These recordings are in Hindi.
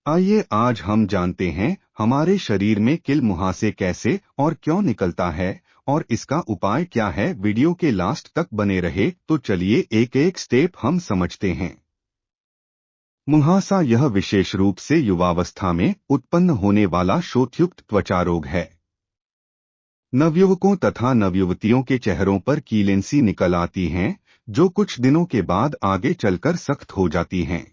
आइए आज हम जानते हैं हमारे शरीर में किल मुहासे कैसे और क्यों निकलता है और इसका उपाय क्या है। वीडियो के लास्ट तक बने रहे तो चलिए एक एक स्टेप हम समझते हैं। मुहासा यह विशेष रूप से युवावस्था में उत्पन्न होने वाला शोथयुक्त त्वचा रोग है। नवयुवकों तथा नवयुवतियों के चेहरों पर कीलें सी निकल आती हैं, जो कुछ दिनों के बाद आगे चलकर सख्त हो जाती हैं।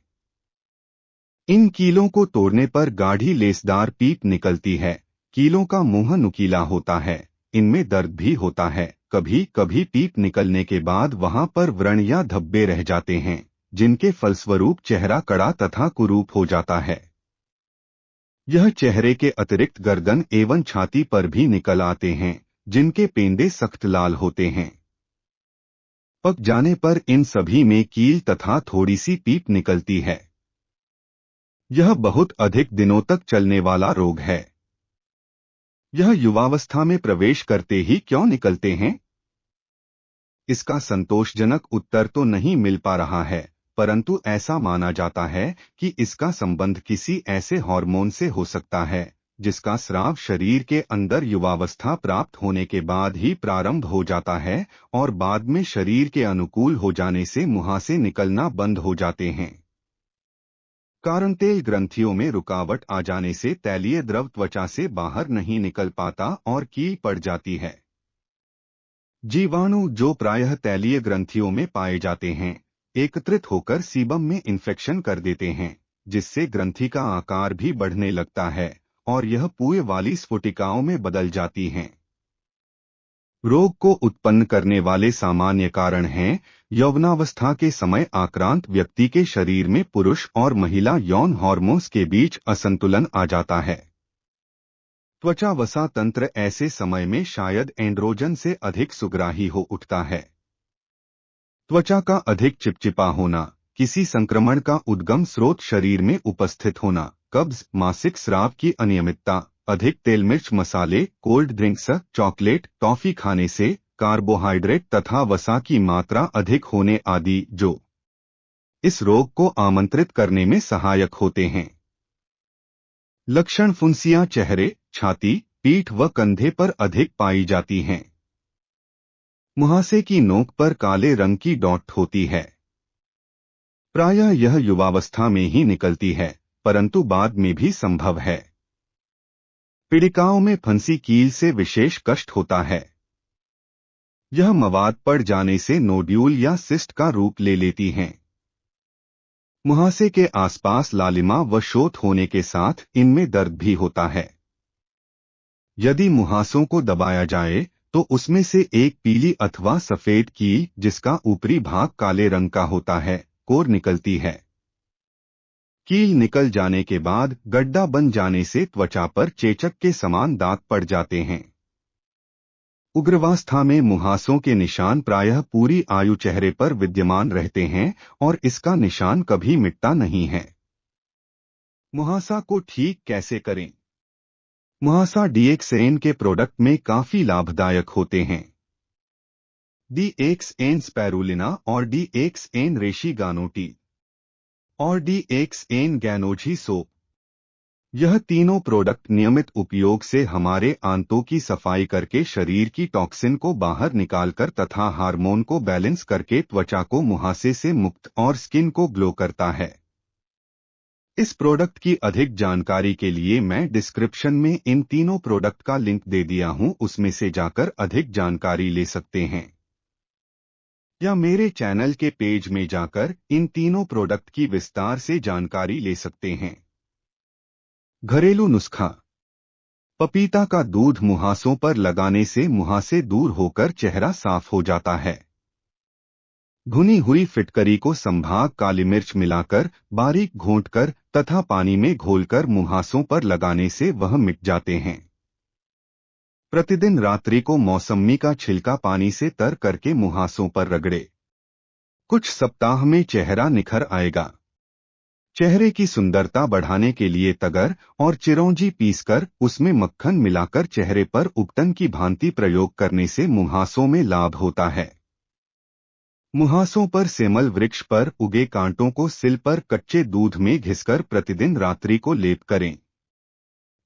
इन कीलों को तोड़ने पर गाढ़ी लेसदार पीप निकलती है। कीलों का मुंह नुकीला होता है। इनमें दर्द भी होता है। कभी कभी पीप निकलने के बाद वहां पर व्रण या धब्बे रह जाते हैं, जिनके फलस्वरूप चेहरा कड़ा तथा कुरूप हो जाता है। यह चेहरे के अतिरिक्त गर्दन एवं छाती पर भी निकल आते हैं, जिनके पेंदे सख्त लाल होते हैं। पक जाने पर इन सभी में कील तथा थोड़ी सी पीप निकलती है। यह बहुत अधिक दिनों तक चलने वाला रोग है। यह युवावस्था में प्रवेश करते ही क्यों निकलते हैं? इसका संतोषजनक उत्तर तो नहीं मिल पा रहा है, परंतु ऐसा माना जाता है कि इसका संबंध किसी ऐसे हार्मोन से हो सकता है, जिसका स्राव शरीर के अंदर युवावस्था प्राप्त होने के बाद ही प्रारंभ हो जाता है और बाद में शरीर के अनुकूल हो जाने से मुहासे निकलना बंद हो जाते हैं। कारण तेल ग्रंथियों में रुकावट आ जाने से तैलीय द्रव त्वचा से बाहर नहीं निकल पाता और कील पड़ जाती है। जीवाणु जो प्रायः तैलीय ग्रंथियों में पाए जाते हैं, एकत्रित होकर सीबम में इन्फेक्शन कर देते हैं, जिससे ग्रंथि का आकार भी बढ़ने लगता है और यह पुए वाली स्फुटिकाओं में बदल जाती हैं। रोग को उत्पन्न करने वाले सामान्य कारण हैं यौवनावस्था के समय आक्रांत व्यक्ति के शरीर में पुरुष और महिला यौन हार्मोन्स के बीच असंतुलन आ जाता है। त्वचा वसा तंत्र ऐसे समय में शायद एंड्रोजन से अधिक सुग्राही हो उठता है। त्वचा का अधिक चिपचिपा होना, किसी संक्रमण का उद्गम स्रोत शरीर में उपस्थित होना, कब्ज, मासिक स्राव की अनियमितता, अधिक तेल मिर्च मसाले, कोल्ड ड्रिंक्स, चॉकलेट, टॉफी खाने से कार्बोहाइड्रेट तथा वसा की मात्रा अधिक होने आदि जो इस रोग को आमंत्रित करने में सहायक होते हैं। लक्षण फुंसियां चेहरे, छाती, पीठ व कंधे पर अधिक पाई जाती हैं। मुहासे की नोक पर काले रंग की डॉट होती है। प्रायः यह युवावस्था में ही निकलती है, परंतु बाद में भी संभव है। पीड़िकाओं में फंसी कील से विशेष कष्ट होता है। यह मवाद पड़ जाने से नोड्यूल या सिस्ट का रूप ले लेती हैं। मुहासे के आसपास लालिमा व शोथ होने के साथ इनमें दर्द भी होता है। यदि मुहासों को दबाया जाए तो उसमें से एक पीली अथवा सफेद कील, जिसका ऊपरी भाग काले रंग का होता है, कोर निकलती है। कील निकल जाने के बाद गड्ढा बन जाने से त्वचा पर चेचक के समान दाग पड़ जाते हैं। उग्रावस्था में मुहासों के निशान प्रायः पूरी आयु चेहरे पर विद्यमान रहते हैं और इसका निशान कभी मिटता नहीं है। मुहासा को ठीक कैसे करें? मुहासा डीएक्सएन के प्रोडक्ट में काफी लाभदायक होते हैं। डीएक्सएन स्पैरुलिना और डीएक्सएन रेशिगानोटी और डीएक्सएन गैनोजी सोप, यह तीनों प्रोडक्ट नियमित उपयोग से हमारे आंतों की सफाई करके शरीर की टॉक्सिन को बाहर निकालकर तथा हार्मोन को बैलेंस करके त्वचा को मुहासे से मुक्त और स्किन को ग्लो करता है। इस प्रोडक्ट की अधिक जानकारी के लिए मैं डिस्क्रिप्शन में इन तीनों प्रोडक्ट का लिंक दे दिया हूं, उसमें से जाकर अधिक जानकारी ले सकते हैं, या मेरे चैनल के पेज में जाकर इन तीनों प्रोडक्ट की विस्तार से जानकारी ले सकते हैं। घरेलू नुस्खा। पपीता का दूध मुहासों पर लगाने से मुहासे दूर होकर चेहरा साफ हो जाता है। भुनी हुई फिटकरी को संभाग काली मिर्च मिलाकर बारीक घोंटकर तथा पानी में घोलकर मुहासों पर लगाने से वह मिट जाते हैं। प्रतिदिन रात्रि को मौसम्मी का छिलका पानी से तर करके मुहासों पर रगड़े। कुछ सप्ताह में चेहरा निखर आएगा। चेहरे की सुंदरता बढ़ाने के लिए तगर और चिरौंजी पीसकर उसमें मक्खन मिलाकर चेहरे पर उबटन की भांति प्रयोग करने से मुहासों में लाभ होता है। मुहासों पर सेमल वृक्ष पर उगे कांटों को सिल पर कच्चे दूध में घिसकर प्रतिदिन रात्रि को लेप करें।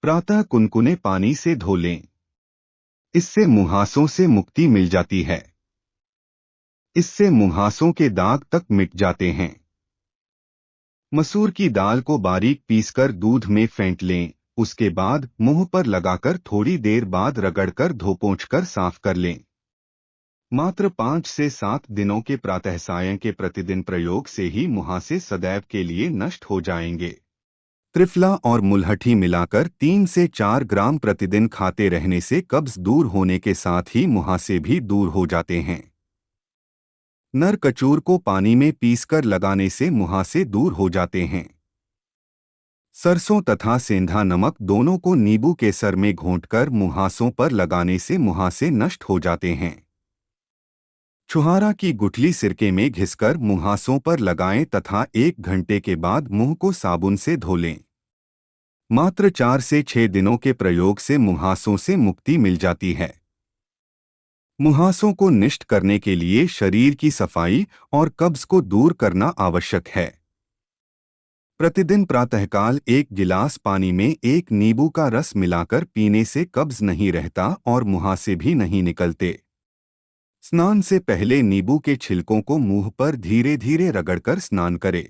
प्रातः कुनकुने पानी से धो लें। इससे मुहासों से मुक्ति मिल जाती है। इससे मुहासों के दाग तक मिट जाते हैं। मसूर की दाल को बारीक पीसकर दूध में फेंट लें। उसके बाद मुंह पर लगाकर थोड़ी देर बाद रगड़कर धो पोंछकर साफ कर लें। मात्र 5 से 7 दिनों के प्रातः सायं के प्रतिदिन प्रयोग से ही मुहासे सदैव के लिए नष्ट हो जाएंगे। त्रिफला और मुलहठी मिलाकर 3 से 4 ग्राम प्रतिदिन खाते रहने से कब्ज दूर होने के साथ ही मुहासे भी दूर हो जाते हैं। नर कचूर को पानी में पीसकर लगाने से मुहासे दूर हो जाते हैं। सरसों तथा सेंधा नमक दोनों को नींबू केसर में घोंटकर मुहासों पर लगाने से मुहासे नष्ट हो जाते हैं। छुहारा की गुठली सिरके में घिसकर मुहासों पर लगाएं तथा 1 घंटे के बाद मुंह को साबुन से धो लें। मात्र 4 से 6 दिनों के प्रयोग से मुहासों से मुक्ति मिल जाती है। मुहासों को नष्ट करने के लिए शरीर की सफाई और कब्ज को दूर करना आवश्यक है। प्रतिदिन प्रातःकाल 1 गिलास पानी में 1 नींबू का रस मिलाकर पीने से कब्ज नहीं रहता और मुहासे भी नहीं निकलते। स्नान से पहले नींबू के छिलकों को मुंह पर धीरे धीरे रगड़कर स्नान करें।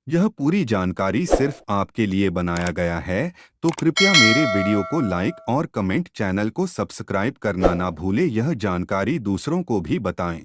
यह पूरी जानकारी सिर्फ आपके लिए बनाया गया है, तो कृपया मेरे वीडियो को लाइक और कमेंट, चैनल को सब्सक्राइब करना ना भूलें। यह जानकारी दूसरों को भी बताएं।